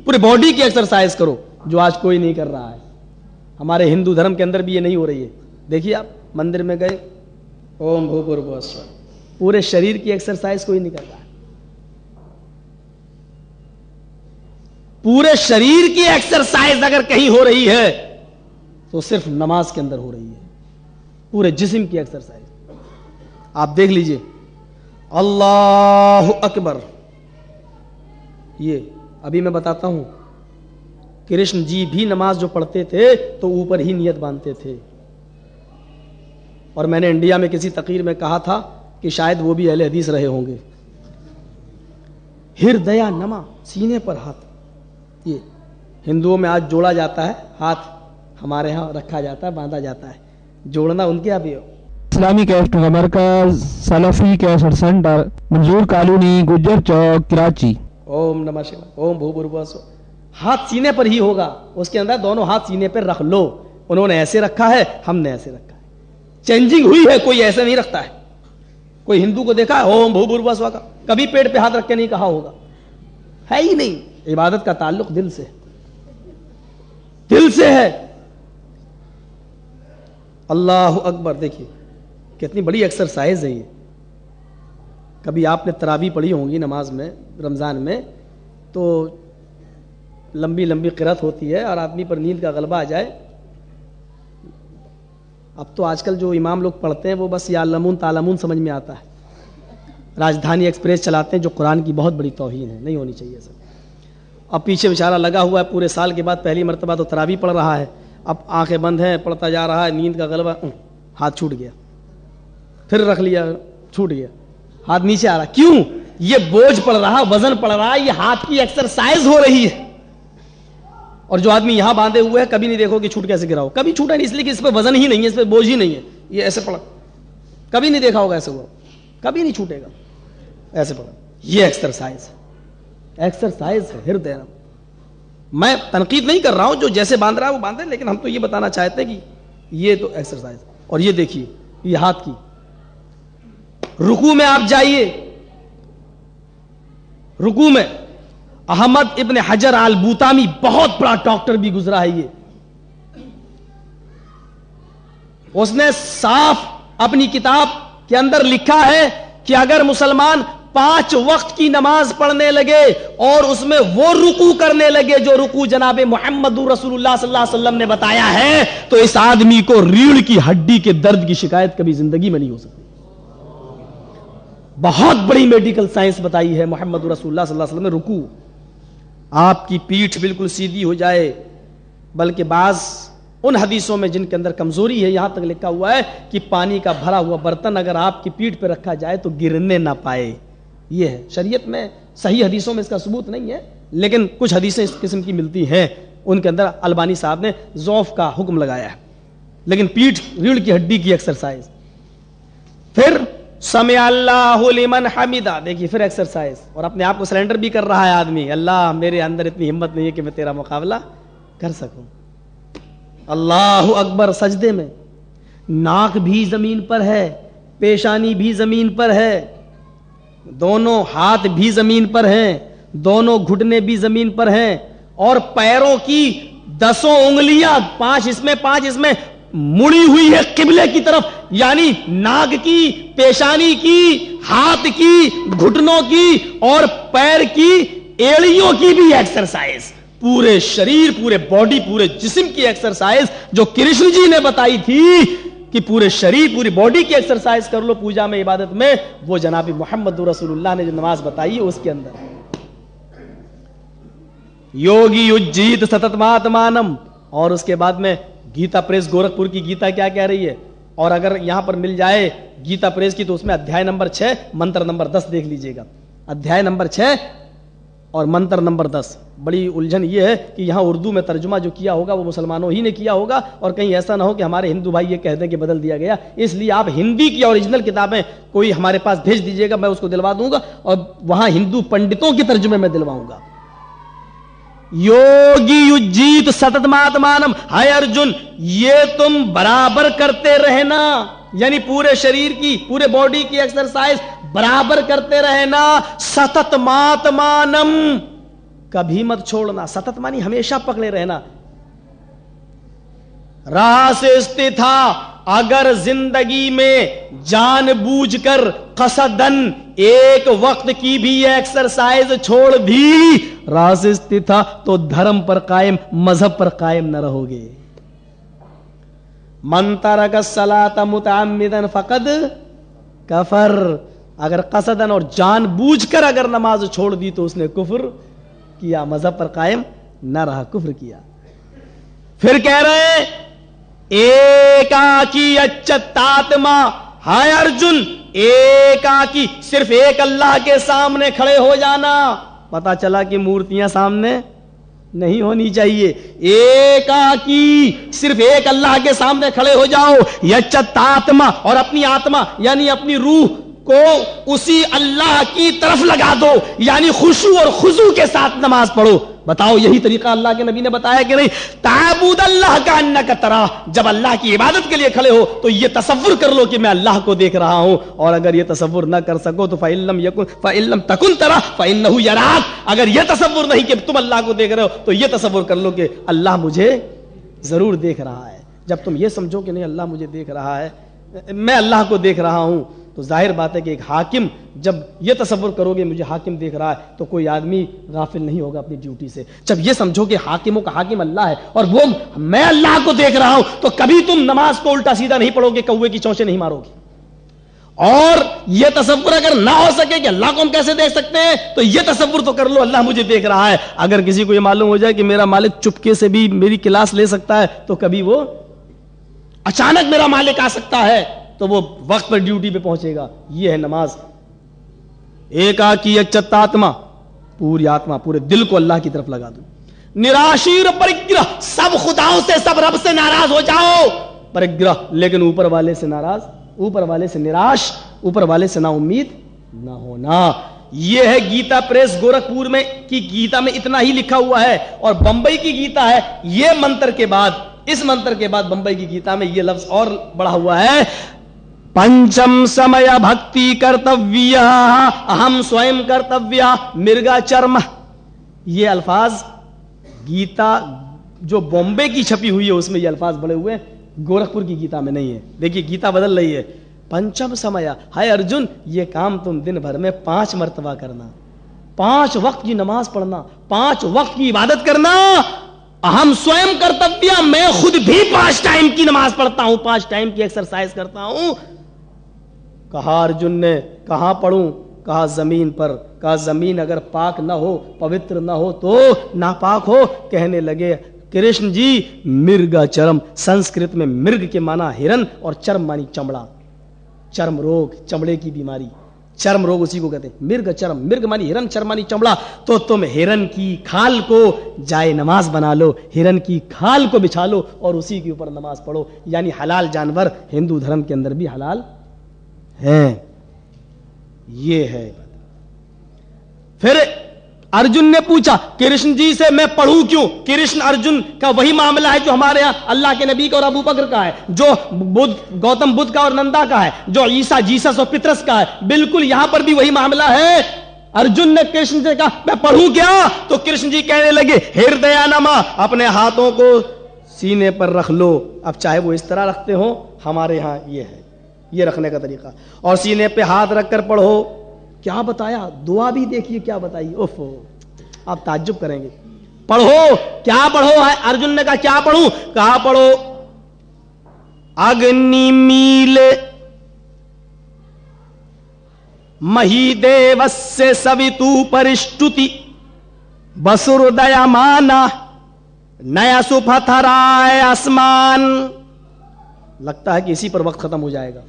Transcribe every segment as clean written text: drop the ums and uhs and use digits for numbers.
पूरे बॉडी की एक्सरसाइज करो, जो आज कोई नहीं कर रहा है। हमारे हिंदू धर्म के अंदर भी ये नहीं हो रही है। देखिए आप मंदिर में गए, ओम भूर्भुवः स्वः, पूरे शरीर की एक्सरसाइज कोई नहीं कर रहा है। पूरे शरीर की एक्सरसाइज अगर कहीं हो रही है तो सिर्फ नमाज के अंदर हो रही है, पूरे जिस्म की एक्सरसाइज। आप देख लीजिए, अल्लाहु अकबर, ये अभी मैं बताता हूं, कृष्ण जी भी नमाज जो पढ़ते थे तो ऊपर ही नियत बांधते थे। और मैंने इंडिया में किसी तकरीर में कहा था कि शायद वो भी अहले हदीस रहे होंगे। हृदया नमा, सीने पर हाथ, ये हिंदुओं में आज जोड़ा जाता है, हाथ हमारे यहाँ रखा जाता है, बांधा जाता है, जोड़ना उनके यहाँ भी हो। इस्लामिक कैसेट मरकज सलफी कैसेट सेंटर, मंजूर कॉलोनी, गुज्जर चौक, कराची। ओम नमः शिवाय, ओम भूर्भुवः स्वः। हाथ सीने पर ही होगा, उसके अंदर दोनों हाथ सीने पर रख लो। उन्होंने ऐसे रखा है, हमने ऐसे रखा है, चेंजिंग हुई है, कोई ऐसे नहीं रखता है। कोई हिंदू को देखा है ओम भूर्भुवः स्वः का, कभी पेट पे हाथ रख के नहीं कहा होगा, है ही नहीं। इबादत का ताल्लुक दिल से, दिल से है। अल्लाह अकबर, देखिए कितनी बड़ी एक्सरसाइज है ये। कभी आपने तरावी पढ़ी होंगी नमाज में, रमजान में, तो लंबी लंबी क़िरात होती है और आदमी पर नींद का गलबा आ जाए। अब तो आजकल जो इमाम लोग पढ़ते हैं वो बस यालमून तालमून समझ में आता है। राजधानी एक्सप्रेस चलाते हैं, जो कुरान की बहुत बड़ी तौहीन है, नहीं होनी चाहिए सर। अब पीछे बेचारा लगा हुआ है, पूरे साल के बाद पहली मरतबा तो तरावी पढ़ रहा है, अब आंखें बंद हैं, पढ़ता जा रहा है, नींद का गलबा, हाथ छूट गया, फिर रख लिया, छूट गया, हाथ नीचे आ रहा। क्यों? ये बोझ पड़ रहा, वजन पड़ रहा, ये हाथ की एक्सरसाइज हो रही है। और जो आदमी यहां बांधे हुए है, कभी नहीं देखो कि छूट कैसे गिरा हो, कभी छूटा नहीं, इसलिए कि इस पे वजन ही नहीं है, इस पे बोझ ही नहीं है, ये ऐसे पड़ा, कभी नहीं देखा होगा ऐसे हुआ, कभी नहीं छूटेगा, ऐसे पड़ा। ये एक्सरसाइज है हृदय। मैं तनकीद नहीं कर रहा हूं, जो जैसे बांध रहा है वो बांधे, लेकिन हम तो ये बताना चाहते हैं कि ये तो एक्सरसाइज। और ये देखिए, ये हाथ की, रुकू में आप जाइए, रुकू में अहमद इब्न हजर अल बूतामी, बहुत बड़ा डॉक्टर भी गुजरा है ये, उसने साफ अपनी किताब के अंदर लिखा है कि अगर मुसलमान 5 वक्त की नमाज पढ़ने लगे और उसमें वो रुकू करने लगे जो रुकू जनाबे मोहम्मद रसूलुल्लाह सल्लल्लाहु अलैहि वसल्लम ने बताया है, तो इस आदमी को रीढ़ की हड्डी के दर्द की शिकायत कभी जिंदगी में नहीं हो सकती। बहुत बड़ी मेडिकल साइंस बताई है मोहम्मद रसूलुल्लाह सल्लल्लाहु अलैहि वसल्लम ने। रुकू, आपकी पीठ बिल्कुल सीधी हो जाए, बल्कि बाज उन हदीसों में जिनके अंदर कमजोरी है, यहां तक लिखा हुआ है कि पानी का भरा हुआ बर्तन अगर आपकी पीठ पर रखा जाए तो गिरने ना पाए। यह है शरीयत में, सही हदीसों में इसका सबूत नहीं है, लेकिन कुछ हदीसें इस किस्म की मिलती हैं, उनके अंदर अलबानी साहब ने ज़ौफ का हुक्म लगाया है। लेकिन पीठ, रीढ़ की हड्डी की एक्सरसाइज। फिर समिअ अल्लाहु लिमन हमिदा, देखिए फिर एक्सरसाइज, और अपने आप को सरेंडर भी कर रहा है आदमी, अल्लाह मेरे अंदर इतनी हिम्मत नहीं है कि मैं तेरा मुकाबला कर सकूं। अल्लाहु अकबर, सजदे में नाक भी जमीन पर है, पेशानी भी जमीन पर है, दोनों हाथ भी जमीन पर हैं, दोनों घुटने भी जमीन पर हैं, और पैरों की 10 उंगलियां, 5 इसमें 5 इसमें, मुड़ी हुई है किबले की तरफ। यानी नाक की, पेशानी की, हाथ की, घुटनों की और पैर की एड़ियों की भी एक्सरसाइज, पूरे शरीर, पूरे बॉडी, पूरे जिस्म की एक्सरसाइज जो कृष्ण जी ने बताई थी कि पूरे शरीर, पूरी बॉडी की एक्सरसाइज कर लो पूजा में, इबादत में, वो जनाबी मोहम्मद रसूलुल्लाह ने जो नमाज बताई है उसके अंदर। योगी युज्जीत सततमात्मानम, और उसके बाद में गीता प्रेस गोरखपुर की गीता क्या कह रही है, और अगर यहां पर मिल जाए गीता प्रेस की तो उसमें अध्याय नंबर 6 मंत्र नंबर 10 देख लीजिएगा। अध्याय नंबर 6 और मंत्र नंबर 10। बड़ी उलझन यह है कि यहां उर्दू में तर्जुमा जो किया होगा वो मुसलमानों ही ने किया होगा, और कहीं ऐसा ना हो कि हमारे हिंदू भाई ये कह दें कि बदल दिया गया। इसलिए आप हिंदी की ओरिजिनल किताबें कोई हमारे पास भेज दीजिएगा, मैं उसको दिलवा दूंगा, और वहां हिंदू पंडितों के तर्जुमे में दिलवाऊंगा। योगी युज्जीत सततमात्मानम, हाय अर्जुन, ये तुम बराबर करते रहना, यानी पूरे शरीर की, पूरे बॉडी की एक्सरसाइज बराबर करते रहना। सततमात्मानम, कभी मत छोड़ना, सतत मानी हमेशा पकड़े रहना। राह से इस्तिथा, अगर जिंदगी में जानबूझकर कसदन एक वक्त की भी एक्सरसाइज छोड़ दी, राह से इस्तिथा, तो धर्म पर कायम, मजहब पर कायम न रहोगे। मन तरक सलात मुतअम्मिदन फकद कफर, अगर कसदन और जानबूझकर अगर नमाज छोड़ दी तो उसने कुफ्र किया, मजहब पर कायम न रहा, कुफ्र किया। फिर कह रहे हैं एकाकी अच्युतात्मा, हाय अर्जुन एकाकी, सिर्फ एक अल्लाह के सामने खड़े हो जाना। पता चला कि मूर्तियां सामने नहीं होनी चाहिए, एकाकी सिर्फ एक अल्लाह के सामने खड़े हो जाओ। यच्युतात्मा, और अपनी आत्मा यानी अपनी रूह को उसी अल्लाह की तरफ लगा दो, यानी खुशू और खुजू के साथ नमाज पढ़ो। बताओ यही तरीका अल्लाह के नबी ने बताया कि नहीं? ताबूद अल्लाह का अन्ना का तरह, जब अल्लाह की इबादत के लिए खड़े हो तो ये तसव्वुर कर लो कि मैं अल्लाह को देख रहा हूं, और अगर ये तसव्वुर ना कर सको तो फ़इल्लम तकुन तरा फ़इन्नहु यराक, अगर ये तसव्वुर नहीं कि तुम अल्लाह को देख रहे हो तो ये तसव्वुर कर लो कि अल्लाह मुझे जरूर देख रहा है। जब तुम ये समझो कि नहीं अल्लाह मुझे देख रहा है, मैं अल्लाह को देख रहा हूं, तो जाहिर बात है कि एक हाकिम, जब ये तसव्वुर करोगे मुझे हाकिम देख रहा है, तो कोई आदमी गाफिल नहीं होगा अपनी ड्यूटी से। जब ये समझो कि हाकिमों का हाकिम अल्लाह है और वो मैं अल्लाह को देख रहा हूं, तो कभी तुम नमाज को उल्टा सीधा नहीं पढ़ोगे, कौवे की चोंचे नहीं मारोगे। और ये तसव्वुर अगर ना हो सके कि अल्लाह को हम कैसे देख सकते हैं, तो ये तसव्वुर तो कर लो अल्लाह मुझे देख रहा है। अगर किसी को ये मालूम हो जाए कि मेरा मालिक चुपके से भी मेरी क्लास ले सकता है, तो कभी वो अचानक मेरा मालिक आ सकता है, तो वो वक्त पर ड्यूटी पे पहुंचेगा। ये है नमाज। एकाकी अच्युतात्मा, पूरी आत्मा पूरे दिल को अल्लाह की तरफ लगा दो। निराशीर परिग्रह, सब खुदाओं से सब रब से नाराज हो जाओ, परिग्रह, लेकिन ऊपर वाले से नाराज, ऊपर वाले से निराश, ऊपर वाले से ना उम्मीद ना होना। यह है गीता प्रेस गोरखपुर में की गीता में इतना ही लिखा हुआ है, और बंबई की गीता है ये मंत्र के बाद, इस मंत्र के बाद बंबई की गीता में यह लफ्ज और बढ़ा हुआ है, पंचम समय भक्ति कर्तव्य अहम स्वयं कर्तव्य मृगाचर्म। ये अल्फाज गीता जो बॉम्बे की छपी हुई है उसमें ये अल्फाज बड़े हुए हैं, गोरखपुर की गीता में नहीं है। देखिए गीता बदल रही है। पंचम समय, हाय अर्जुन ये काम तुम दिन भर में 5 मर्तबा करना, 5 वक्त की नमाज पढ़ना, 5 वक्त की इबादत करना। अहम स्वयं कर्तव्य, मैं खुद भी 5 टाइम की नमाज पढ़ता हूं, 5 टाइम की एक्सरसाइज करता हूं। कहा अर्जुन ने, कहां पढ़ूं? कहा जमीन पर। कहा जमीन अगर पाक ना हो, पवित्र ना हो तो नापाक हो। कहने लगे कृष्ण जी मृगाचर्म, संस्कृत में मृग के माना हिरन और चर्म मानी चमड़ा, चर्म रोग, चमड़े की बीमारी, चर्म रोग उसी को कहते हैं मृग चर्म। मृग मानी हिरन, चर्म मानी चमड़ा। तो तुम हिरन की खाल को जाए नमाज बना लो, हिरन की खाल को बिछा लो और उसी के ऊपर नमाज पढ़ो। यानी हलाल जानवर हिंदू धर्म के अंदर भी हलाल है। ये है। फिर अर्जुन ने पूछा कृष्ण जी से मैं पढ़ूं क्यों? कृष्ण अर्जुन का वही मामला है जो हमारे यहां अल्लाह के नबी का और अबू बकर का है, जो गौतम बुद्ध का और नंदा का है, जो ईसा जीसस और पितरस का है। बिल्कुल यहां पर भी वही मामला है। अर्जुन ने कृष्ण से कहा मैं पढ़ूं क्या? तो कृष्ण जी कहने लगे हृदयानमा, अपने हाथों को सीने पर रख लो। अब चाहे वो इस तरह रखते हो, हमारे यहां ये है, ये रखने का तरीका। और सीने पे हाथ रखकर पढ़ो। क्या बताया? दुआ भी देखिए क्या बताई। ओफो, आप ताज्जुब करेंगे। पढ़ो, क्या पढ़ो है? अर्जुन ने कहा क्या पढ़ूं? कहा पढ़ो अग्निमील महीदेवस्य सवितु परिष्टुति वसुर्दयमाना नया सुपथराय आसमान। लगता है कि इसी पर वक्त खत्म हो जाएगा।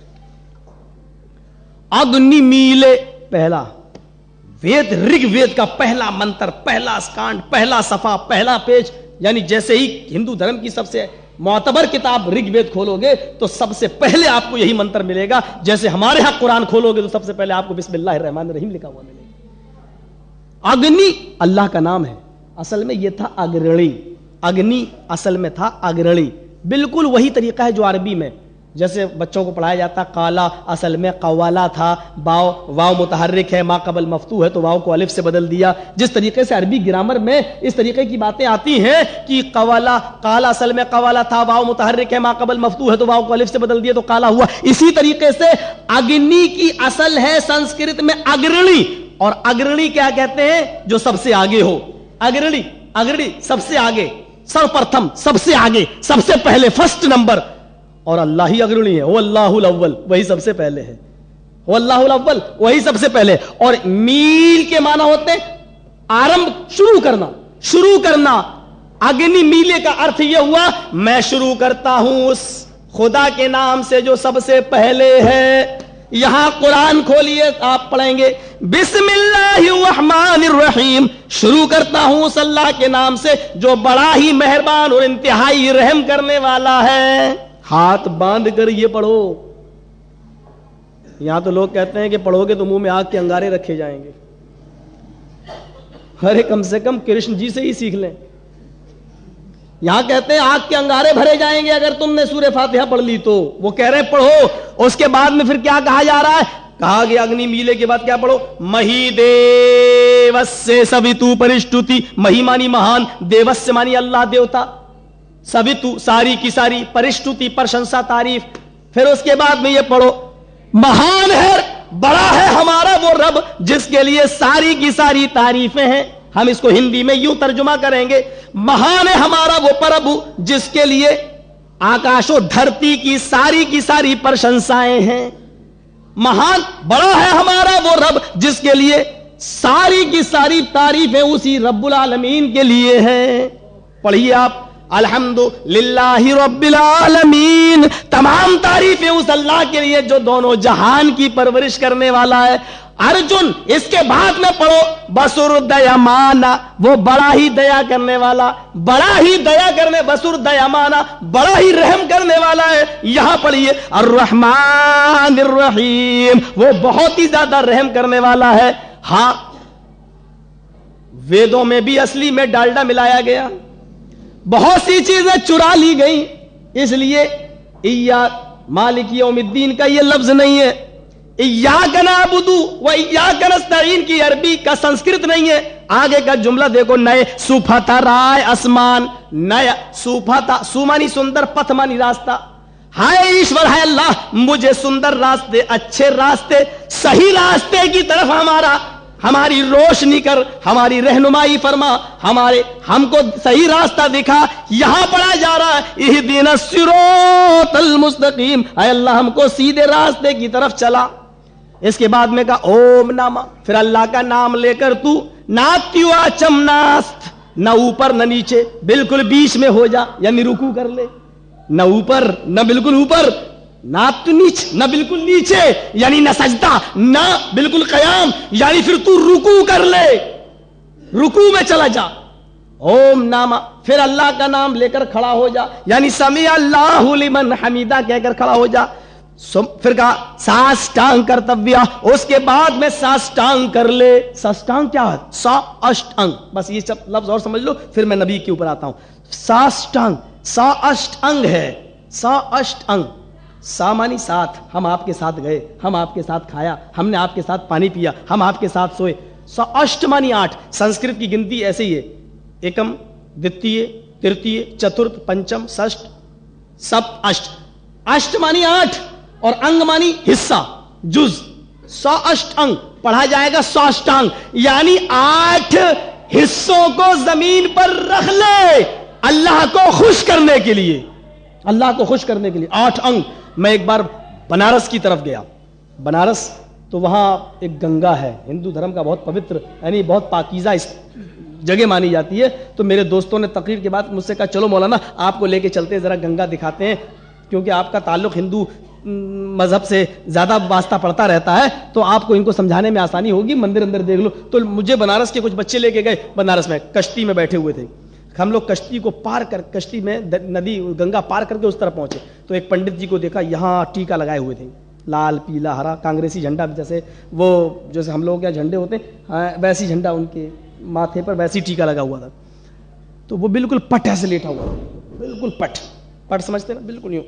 अग्निमीले, पहला वेद, ऋग्वेद का पहला मंत्र, पहला स्कांड, पहला सफा, पहला पेज। यानी जैसे ही हिंदू धर्म की सबसे मोतबर किताब ऋग्वेद खोलोगे तो सबसे पहले आपको यही मंत्र मिलेगा। जैसे हमारे यहां कुरान खोलोगे तो सबसे पहले आपको बिस्मिल्लाहिर रहमानिर रहीम लिखा हुआ मिलेगा। अग्नि अल्लाह का नाम है, असल में यह था अग्रणी। अग्नि असल में था अग्रणी। बिल्कुल वही तरीका है जो अरबी में جیسے بچوں کو پڑھایا جاتا قالا اصل میں قوالا تھا، واو متحرک ہے، ما قبل مفتوح ہے تو واو کو الف سے بدل دیا. جس طریقے سے عربی گرامر میں اس طریقے کی باتیں آتی ہیں کہ قالا اصل میں قوالا تھا، واو متحرک ہے، ما قبل مفتوح ہے تو واو کو الف سے بدل دیا تو قالا ہوا. اسی طریقے سے اگنی کی اصل ہے سنسکرت میں اگرنی، اور اگرنی کیا کہتے ہیں؟ جو سب سے آگے ہو. اگرنی سب سے آگے، سرپرتھم، سب سے آگے، سب سے پہلے، فرسٹ نمبر. اور اللہ ہی اگرنی ہے، وہ اللہ الاول، وہی سب سے پہلے ہے. وہ اللہ الاول، وہی سب سے پہلے. اور میل کے معنی ہوتے ہیں آرمب، شروع کرنا. اگنی میلے کا ارتھ یہ ہوا میں شروع کرتا ہوں اس خدا کے نام سے جو سب سے پہلے ہے. یہاں قرآن کھولیے آپ پڑھیں گے بسم اللہ الرحمن الرحیم، شروع کرتا ہوں اس اللہ کے نام سے جو بڑا ہی مہربان اور انتہائی رحم کرنے والا ہے. ہاتھ باندھ کر یہ پڑھو. یہاں تو لوگ کہتے ہیں کہ پڑھو گے تو منہ میں آگ کے انگارے رکھے جائیں گے. ارے کم سے کم کرشن جی سے ہی سیکھ لیں. یہاں کہتے ہیں آگ کے انگارے بھرے جائیں گے اگر تم نے سورہ فاتحہ پڑھ لی تو. وہ کہہ رہے پڑھو. اس کے بعد میں پھر کیا کہا جا رہا ہے؟ کہا گیا اگنی میلے کے بعد کیا پڑھو؟ مہی دیوسے سویتو پرشٹوتی. مہی مانی مہان، دیوس مانی اللہ دیوتا، سویتو ساری کی ساری، پرشٹوتی پرشنسا تعریف. پھر اس کے بعد میں یہ پڑھو مہان ہے، بڑا ہے ہمارا وہ رب جس کے لیے ساری کی ساری تعریفیں ہیں. ہم اس کو ہندی میں یوں ترجمہ کریں گے مہان ہے ہمارا وہ پربھو جس کے لیے آکاش و دھرتی کی ساری پرشنسائیں ہیں. مہان بڑا ہے ہمارا وہ رب جس کے لیے ساری کی ساری تعریفیں اسی رب العالمین کے لیے ہیں. پڑھیے آپ الحمد للہ رب العالمین، تمام تعریفیں اس اللہ کے لیے جو دونوں جہان کی پرورش کرنے والا ہے. ارجن اس کے بعد میں پڑھو بسر دیامانا، وہ بڑا ہی دیا کرنے والا، بڑا ہی دیا کرنے، بسر دیامانا بڑا ہی رحم کرنے والا ہے. یہاں پڑھیے الرحمن الرحیم، وہ بہت ہی زیادہ رحم کرنے والا ہے. ہاں ویدوں میں بھی اصلی میں ڈالڈا ملایا گیا، بہت سی چیزیں چرا لی گئی، اس لیے مالک یوم الدین کا یہ لفظ نہیں ہے. ایاک نعبد و ایاک نستعین کی عربی کا سنسکرت نہیں ہے. آگے کا جملہ دیکھو، نئے سوپھتا رائے آسمان، نیا سوپھتا، سومانی سندر، پتھ مانی راستہ. ہائے ایشور ہے اللہ، مجھے سندر راستے، اچھے راستے، صحیح راستے کی طرف ہماری روشنی کر، ہماری رہنمائی فرما، ہم کو صحیح راستہ دکھا. یہاں پڑھا جا رہا ہے اہدنا الصراط المستقیم، اے اللہ ہم کو سیدھے راستے کی طرف چلا. اس کے بعد میں کہا اوم نامہ، پھر اللہ کا نام لے کر تو ناتیوا چمناست، نہ اوپر نہ نیچے، بالکل بیچ میں ہو جا، یعنی رکوع کر لے، نہ اوپر نہ بالکل اوپر، نہ تو نیچے نہ بالکل نیچے، یعنی نہ سجدہ نہ بالکل قیام، یعنی پھر تو رکوع کر لے، رکوع میں چلا جا. اوم نامہ، پھر اللہ کا نام لے کر کھڑا ہو جا، یعنی سمیع اللہ لمن حمیدہ کہہ کر کھڑا ہو جا. پھر کہا ساشٹانگ کرتویہ، اس کے بعد میں ساشٹانگ کر لے. ساشٹانگ کیا ہے؟ سا اشٹ انگ، بس یہ سب لفظ اور سمجھ لو پھر میں نبی کے اوپر آتا ہوں. ساشٹانگ، سا اشٹ انگ ہے، سا اشٹ انگ. سا مانی ساتھ، ہم آپ کے ساتھ گئے، ہم آپ کے ساتھ کھایا، ہم نے آپ کے ساتھ پانی پیا، ہم آپ کے ساتھ سوئے. سا اشٹ مانی 8. سنسکرت کی گنتی ایسے ہی ہے، ایکم، دتیہ، ترتیہ، چترتھ، پنچم، षष्ठ، سپت، اشٹ. اشٹ مانی 8 اور انگ مانی حصہ، جز. سا اشٹ انگ پڑھا جائے گا ساشٹانگ، یعنی 8 حصوں کو زمین پر رکھ لے اللہ کو خوش کرنے کے لیے، اللہ کو خوش کرنے کے لیے 8 انگ. میں ایک بار بنارس کی طرف گیا. بنارس تو وہاں ایک گنگا ہے، ہندو دھرم کا بہت پوتر، یعنی بہت پاکیزہ اس جگہ مانی جاتی ہے. تو میرے دوستوں نے تقریر کے بعد مجھ سے کہا چلو مولانا آپ کو لے کے چلتے ہیں، ذرا گنگا دکھاتے ہیں، کیونکہ آپ کا تعلق ہندو مذہب سے زیادہ واسطہ پڑتا رہتا ہے تو آپ کو ان کو سمجھانے میں آسانی ہوگی، مندر اندر دیکھ لو. تو مجھے بنارس کے کچھ بچے لے کے گئے. بنارس میں کشتی میں بیٹھے ہوئے تھے، ہم لوگ کشتی کو پار کر، کشتی میں ندی گنگا پار کر کے اس طرف پہنچے. تو ایک پنڈت جی کو دیکھا یہاں ٹیکا لگائے ہوئے تھے، لال پیلا ہرا کانگریسی جھنڈا، جیسے وہ جیسے ہم لوگوں کے جھنڈے ہوتے ہیں ویسی جھنڈا ان کے ماتھے پر ویسی ٹیکا لگا ہوا تھا. تو وہ بالکل پٹ ایسے لیٹا ہوا، بالکل پٹ سمجھتے نا، بالکل یوں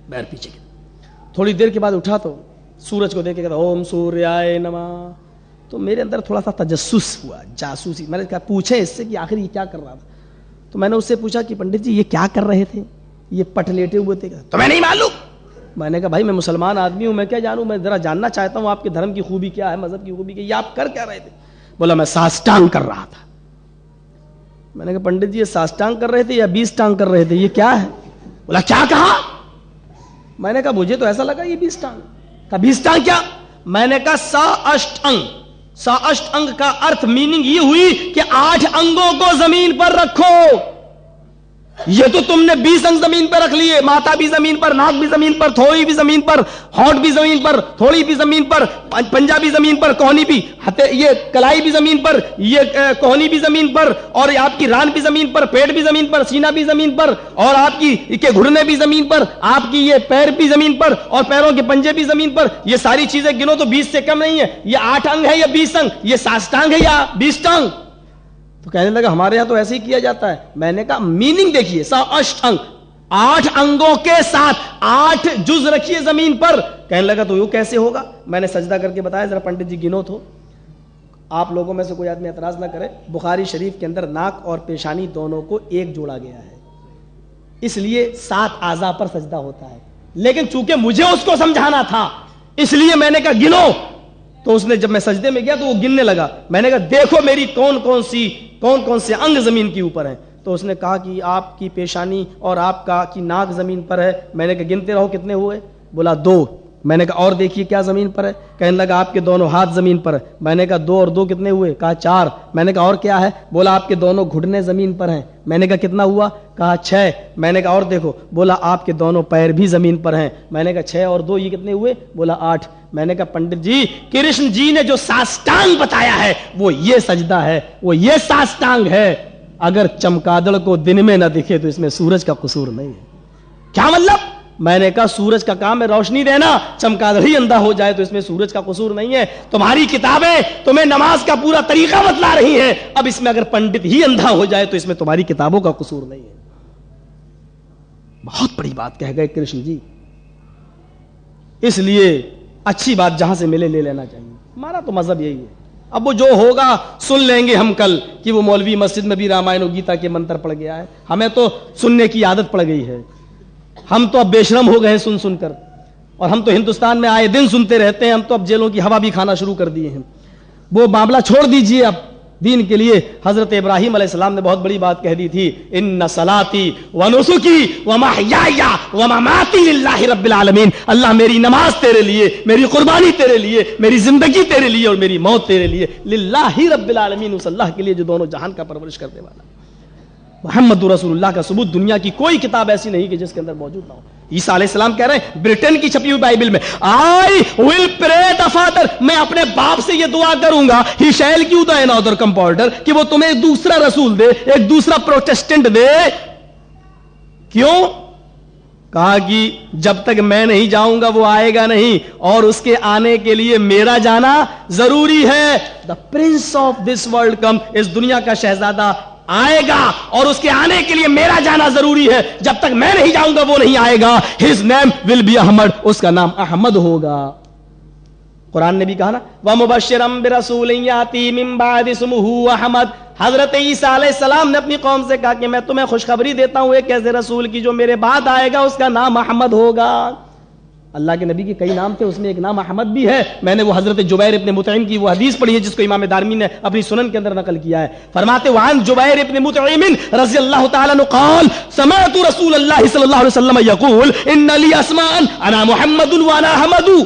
पैर पीछे गिरा। थोड़ी देर के बाद उठा तो सूरज को देख के कहता ओम सूर्याय नमः। तो मेरे अंदर थोड़ा सा तजस्सुस हुआ, जासूसी। मैंने कहा पूछे इससे कि आखिर ये क्या कर रहा था। तो मैंने उससे पूछा कि पंडित जी ये क्या कर रहे थे, ये पट लेटे हुए थे। तुम्हें नहीं मालूम? मैंने कहा भाई मैं मुसलमान आदमी हूं, मैं क्या जानूं, मैं जरा जानना चाहता हूं आपके धर्म की खूबी क्या है, मजहब की खूबी क्या है, ये आप कर क्या रहे थे। बोला मैं साष्टांग कर रहा था। मैंने कहा पंडित जी ये साष्टांग कर रहे थे या 20 टांग कर रहे थे, ये क्या है? बोला क्या कहा? मैंने कहा मुझे तो ऐसा लगा ये 20 टांग। का 20 टांग क्या? मैंने कहा साष्टांग। साष्टांग का अर्थ मीनिंग ये हुई कि 8 अंगों को जमीन पर रखो। ये तो तुमने 20 अंग जमीन पर रख लिए, माथा भी जमीन पर, नाक भी जमीन पर, थोड़ी भी जमीन पर, होंठ भी जमीन पर, थोड़ी भी जमीन पर, पंजा भी जमीन पर, कोहनी भी, ये कलाई भी जमीन पर, ये कोहनी भी जमीन पर, और आपकी रान भी जमीन पर, पेट भी जमीन पर, सीना भी जमीन पर, और आपकी के घुटने भी जमीन पर, आपकी ये पैर भी जमीन पर, और पैरों के पंजे भी जमीन पर। ये सारी चीजें गिनो तो 20 से कम नहीं है। ये 8 अंग है या 20 अंग? ये साष्टांग है या 20 टांग? तो कहने लगा हमारे यहां तो ऐसे ही किया जाता है। मैंने कहा मीनिंग देखिए, साष्टांग 8 अंगों के साथ 8 जुज रखिए जमीन पर। कहने लगा तो वो कैसे होगा? मैंने सजदा करके बताया, जरा पंडित जी गिनो तो। आप लोगों में से कोई आदमी एतराज ना करे, बुखारी शरीफ के अंदर नाक और पेशानी दोनों को एक जोड़ा गया है, इसलिए 7 आज़ा पर सजदा होता है। लेकिन चूंकि मुझे उसको समझाना था इसलिए मैंने कहा गिनो। तो उसने, जब मैं सजदे में गया तो वो गिनने लगा। मैंने कहा देखो मेरी कौन कौन से अंग जमीन के ऊपर है। तो उसने कहा कि आपकी पेशानी और आपका की नाक जमीन पर है। मैंने कहा गिनते रहो कितने हुए? बोला 2। मैंने कहा और देखिए क्या जमीन पर है? कहने लगा आपके दोनों हाथ जमीन पर है। मैंने कहा 2 और 2 कितने हुए? कहा 4। मैंने कहा और क्या है? बोला आपके दोनों घुटने जमीन पर हैं। मैंने कहा कितना हुआ? कहा 6। मैंने कहा और देखो? बोला आपके दोनों पैर भी जमीन पर हैं। मैंने कहा 6 और 2 ये कितने हुए? बोला 8। मैंने कहा पंडित जी कृष्ण जी ने जो साष्टांग बताया है वो ये सजदा है, वो ये साष्टांग है। अगर चमगादड़ को दिन में ना दिखे तो इसमें सूरज का कसूर नहीं है। क्या मतलब? मैंने कहा सूरज का काम है रोशनी देना, चमगादड़ ही अंधा हो जाए तो इसमें सूरज का कसूर नहीं है। तुम्हारी किताबें तुम्हें नमाज का पूरा तरीका बतला रही हैं, अब इसमें अगर पंडित ही अंधा हो जाए तो इसमें तुम्हारी किताबों का कसूर नहीं है। बहुत बड़ी बात कह गए कृष्ण जी। इसलिए अच्छी बात जहां से मिले ले लेना चाहिए। हमारा तो मजहब यही है। अब वो जो होगा सुन लेंगे हम कल कि वो मौलवी मस्जिद में भी रामायण और गीता के मंत्र पढ़ गया है। हमें तो सुनने की आदत पड़ गई है, हम तो अब बेशरम हो गए हैं सुन सुनकर, और हम तो हिंदुस्तान में आए दिन सुनते रहते हैं। हम तो अब जेलों की हवा भी खाना शुरू कर दिए हैं। वो मामला छोड़ दीजिए, अब दीन के लिए हजरत इब्राहिम अलैहिस्सलाम ने बहुत बड़ी बात कह दी थी, इन्ना सलाती व नुसुकी व महयाया व ममाती लिल्लाहि रब्बिल आलमीन। अल्लाह मेरी नमाज तेरे लिए, मेरी कुर्बानी तेरे लिए, मेरी जिंदगी तेरे लिए और मेरी मौत तेरे लिए। लिल्लाहि रब्बिल आलमीन, उस अल्लाह के लिए जो दोनों जहान का परवरिश करने वाला। मोहम्मद रसूलुल्लाह का सबूत दुनिया की कोई किताब ऐसी नहीं कि जिसके अंदर मौजूद ना हो। ईसा अलैहिस्सलाम कह रहे हैं ब्रिटेन की छपी हुई बाइबल में, I will pray the father, मैं अपने बाप से ये दुआ करूंगा, he shall give the another compounder, कि वो तुम्हें एक दूसरा रसूल दे, एक दूसरा प्रोटेस्टेंट दे। क्यों? कहा कि जब तक मैं नहीं जाऊंगा वो आएगा नहीं, और उसके आने के लिए मेरा जाना जरूरी है। The Prince of this world कम, इस दुनिया का शहजादा आएगा और उसके आने के लिए मेरा जाना जरूरी है। जब तक मैं नहीं जाऊंगा वो नहीं आएगा। His name will be Ahmed, उसका नाम अहमद होगा। कुरान ने भी कहा ना, व मुबश्शिरम बिरसूलिन याती मिन बाद इस्मुहु अहमद। हजरत ईसा अलैहिस्सलाम ने अपनी कौम से कहा कि मैं तुम्हें खुशखबरी देता हूं एक ऐसे रसूल की जो मेरे बाद आएगा, उसका नाम अहमद होगा। अल्लाह के नबी के कई नाम थे, उसमें एक नाम अहमद भी है। मैंने वो हजरत जुबैर इब्न मुतइम की वो हदीस पढ़ी है जिसको इमाम दारमी ने अपनी सुनन के अंदर नकल किया है। फरमाते वान जुबैर इब्न मुतइम रज़ियल्लाहु तआला अन्हु क़ाल समअतु रसूलल्लाह सल्लल्लाहु अलैहि वसल्लम यक़ूल इन्ना ली अस्मान अना मुहम्मदुन व अना अहमदु।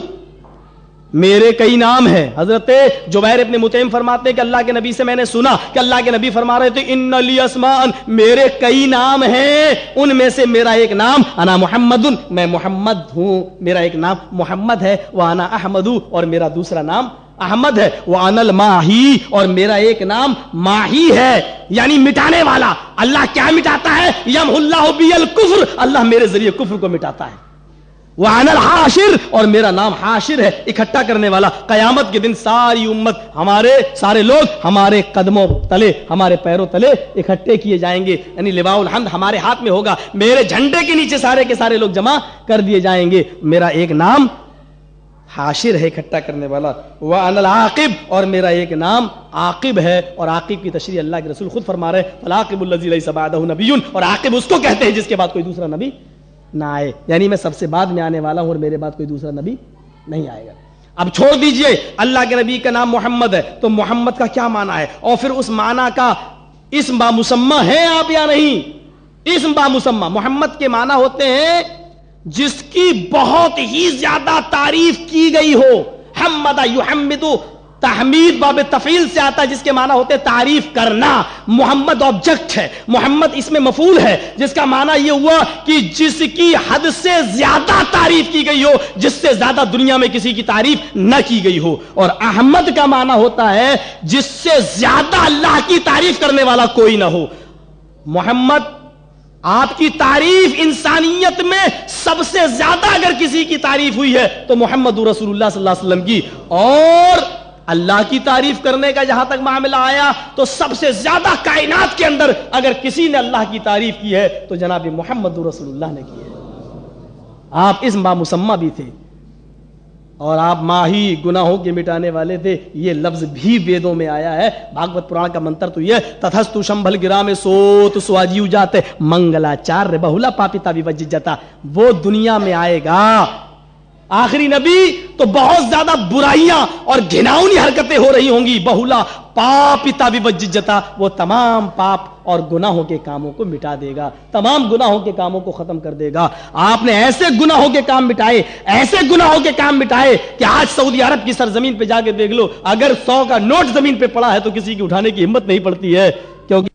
मेरे कई नाम हैं। हजरत जुबैर इब्न मुतइम फरमाते कि अल्लाह के नबी से मैंने सुना कि अल्लाह के नबी फरमा रहे थे इन्ना ली अस्मान, मेरे कई नाम हैं, उनमें से मेरा एक नाम अना मुहम्मदुन, मैं मोहम्मद हूं, मेरा एक नाम मोहम्मद है, व अना अहमदु, और मेरा दूसरा नाम अहमद है, व अनल माही, और मेरा एक नाम माही है, यानी मिटाने वाला। अल्लाह क्या मिटाता है? यमहुल्लाहु बियल कुफ्र, अल्लाह मेरे जरिए कुफ्र को मिटाता है। وَأَنَا الْحَاشِرُ، اور میرا نام حاشر ہے، اکٹھا کرنے والا۔ قیامت کے دن ساری امت، سارے لوگ ہمارے قدموں تلے، ہمارے پیروں تلے اکٹھے کیے جائیں گے، یعنی لواء الحمد ہمارے ہاتھ میں ہوگا، میرے جھنڈے کے نیچے سارے کے سارے لوگ جمع کر دیے جائیں گے۔ میرا ایک نام حاشر ہے، اکٹھا کرنے والا۔ وَأَنَا الْعَاقِبُ، اور میرا ایک نام عاقب ہے، اور عاقب کی تشریح اللہ کے رسول خود فرما رہے ہیں، فَالْعَاقِبُ الَّذِي لَيْسَ بَعْدَهُ نَبِيٌّ، اور عاقب اس کو کہتے ہیں جس کے بعد کوئی دوسرا نبی نہ آئے، یعنی میں سب سے بعد میں آنے والا ہوں اور میرے بعد کوئی دوسرا نبی نہیں آئے گا۔ اب چھوڑ دیجئے اللہ کے نبی کا نام محمد ہے، تو محمد کا کیا معنی ہے، اور پھر اس معنی کا اسم بامسمہ ہے آپ یا نہیں؟ اسم بامسمہ، محمد کے معنی ہوتے ہیں جس کی بہت ہی زیادہ تعریف کی گئی ہو۔ حمد یحمد، تحمید باب تفعیل سے آتا ہے، جس کے معنی ہوتے ہیں تعریف کرنا۔ محمد آبجیکٹ ہے، محمد اس میں مفعول ہے، جس کا معنی یہ ہوا کہ جس کی حد سے زیادہ تعریف کی گئی ہو، جس سے زیادہ دنیا میں کسی کی تعریف نہ کی گئی ہو۔ اور احمد کا معنی ہوتا ہے جس سے زیادہ اللہ کی تعریف کرنے والا کوئی نہ ہو۔ محمد، آپ کی تعریف انسانیت میں سب سے زیادہ اگر کسی کی تعریف ہوئی ہے تو محمد رسول اللہ صلی اللہ علیہ وسلم کی، اور اللہ کی تعریف کرنے کا جہاں تک معاملہ آیا تو سب سے زیادہ کائنات کے اندر اگر کسی نے اللہ کی تعریف کی ہے تو جناب محمد رسول اللہ نے کی ہے۔ آپ اسم بامسمہ بھی تھے، اور آپ ماہی گناہوں کے مٹانے والے تھے، یہ لفظ بھی ویدوں میں آیا ہے۔ بھاگوت پران کا منتر تو یہ تتھستو شمبھل گرام سوت سواجیو جاتے منگلاچاریہ بہلا پاپیتا ویوججتا، وہ دنیا میں آئے گا آخری نبی تو بہت زیادہ برائیاں اور گھناؤنی حرکتیں ہو رہی ہوں گی، بہلا پاپیتا ویوججتا، وہ تمام پاپ اور گناہوں کے کاموں کو مٹا دے گا، تمام گناہوں کے کاموں کو ختم کر دے گا۔ آپ نے ایسے گناہوں کے کام مٹائے، ایسے گناہوں کے کام مٹائے کہ آج سعودی عرب کی سرزمین پہ جا کے دیکھ لو، اگر 100 کا نوٹ زمین پہ پڑا ہے تو کسی کی اٹھانے کی ہمت نہیں پڑتی ہے، کیونکہ